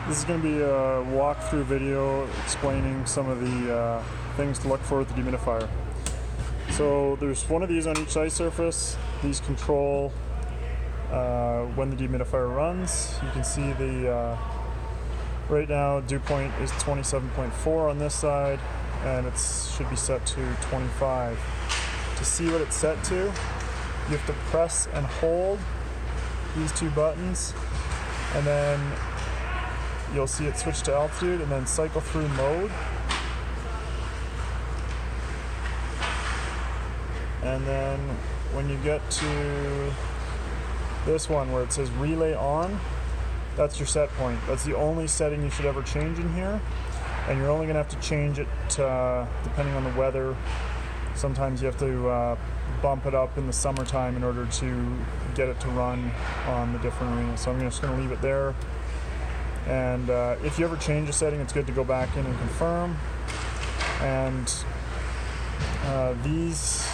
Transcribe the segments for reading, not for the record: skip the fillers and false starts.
This is going to be a walkthrough video explaining some of the things to look for with the dehumidifier. So there's one of these on each side surface. These control when the dehumidifier runs. You can see the right now dew point is 27.4 on this side, and it should be set to 25. To see what it's set to, you have to press and hold these two buttons, and then you'll see it switch to altitude and then cycle through mode. And then when you get to this one where it says relay on, that's your set point. That's the only setting you should ever change in here. And you're only going to have to change it depending on the weather. Sometimes you have to bump it up in the summertime in order to get it to run on the different arenas. So I'm just going to leave it there. And if you ever change a setting, it's good to go back in and confirm. And these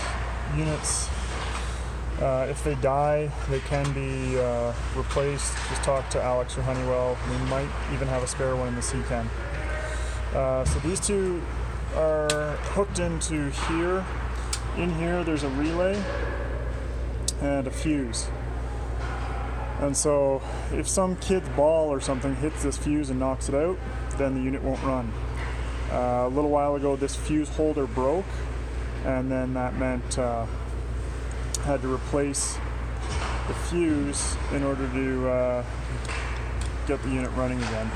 units, if they die, they can be replaced. Just talk to Alex or Honeywell. We might even have a spare one in the C-Chem. So these two are hooked into here. In here there's a relay and a fuse. And so if some kid's ball or something hits this fuse and knocks it out, then the unit won't run. A little while ago this fuse holder broke, and then that meant had to replace the fuse in order to get the unit running again.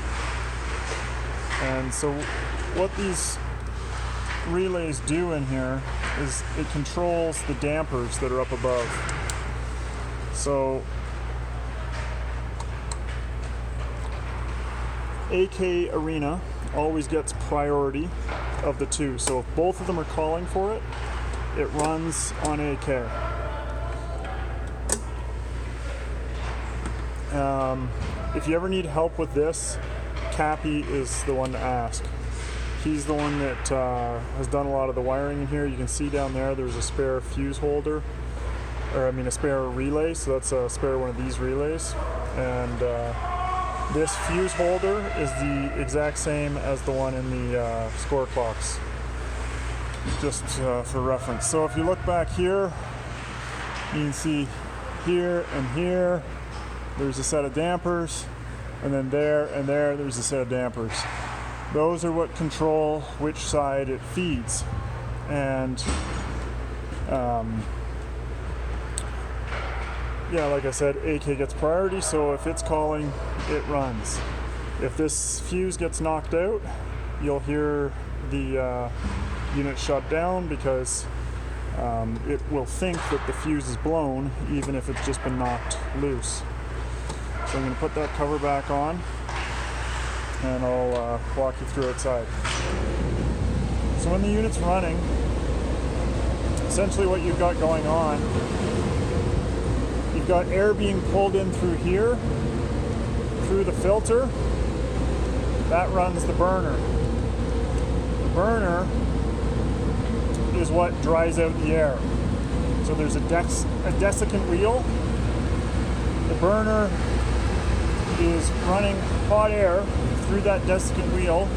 And so what these relays do in here is it controls the dampers that are up above. So AK Arena always gets priority of the two. So if both of them are calling for it, it runs on AK. If you ever need help with this, Cappy is the one to ask. He's the one that has done a lot of the wiring in here. You can see down there's a spare fuse holder, or a spare relay, so that's a spare one of these relays. And this fuse holder is the exact same as the one in the score clocks, just for reference. So if you look back here, you can see here and here, there's a set of dampers, and then there and there's a set of dampers. Those are what control which side it feeds. And yeah, like I said, AK gets priority, so if it's calling, it runs. If this fuse gets knocked out, you'll hear the unit shut down, because it will think that the fuse is blown even if it's just been knocked loose. So I'm going to put that cover back on, and I'll walk you through outside. So when the unit's running, essentially what you've got going on, you've got air being pulled in through here, through the filter. That runs the burner. The burner is what dries out the air. So there's a desiccant wheel. The burner is running hot air through that desiccant wheel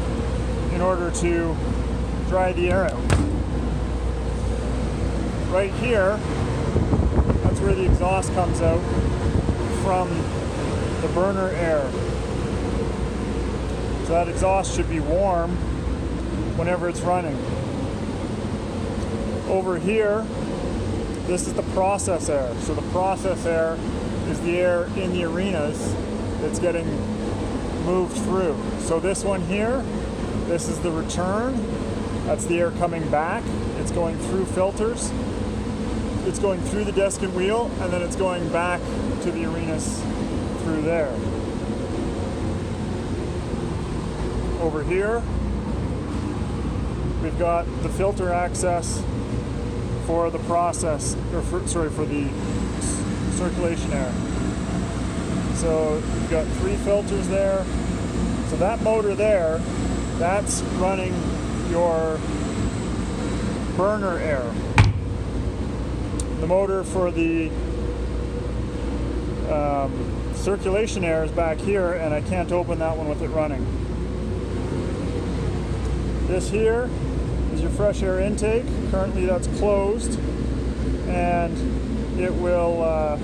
in order to dry the air out. Right here, that's where the exhaust comes out from the burner air. So that exhaust should be warm whenever it's running. Over here, this is the process air. So the process air is the air in the arenas that's getting moved through. So this one here, this is the return. That's the air coming back. It's going through filters. It's going through the desiccant wheel, and then it's going back to the arenas through there. Over here, we've got the filter access for the process, or for the circulation air. So you've got 3 filters there. So that motor there, that's running your burner air. The motor for the circulation air is back here, and I can't open that one with it running. This here is your fresh air intake. Currently that's closed, and it will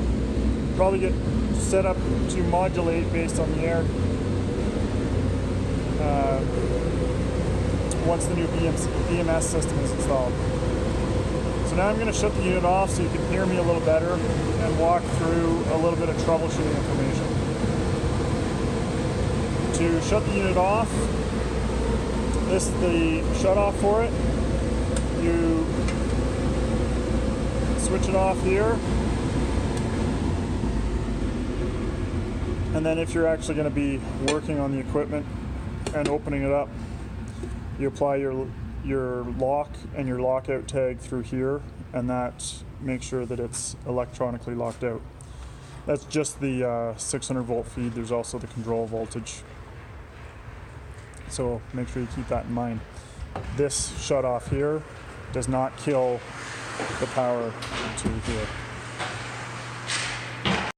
probably get set up to modulate based on the air once the new BMS system is installed. So now I'm going to shut the unit off so you can hear me a little better and walk through a little bit of troubleshooting information. To shut the unit off, this is the shut off for it. You switch it off here, and then if you're actually going to be working on the equipment and opening it up, you apply your lock and your lockout tag through here, and that makes sure that it's electronically locked out. That's just the 600 volt feed. There's also the control voltage, so make sure you keep that in mind. This shut off here does not kill the power to here.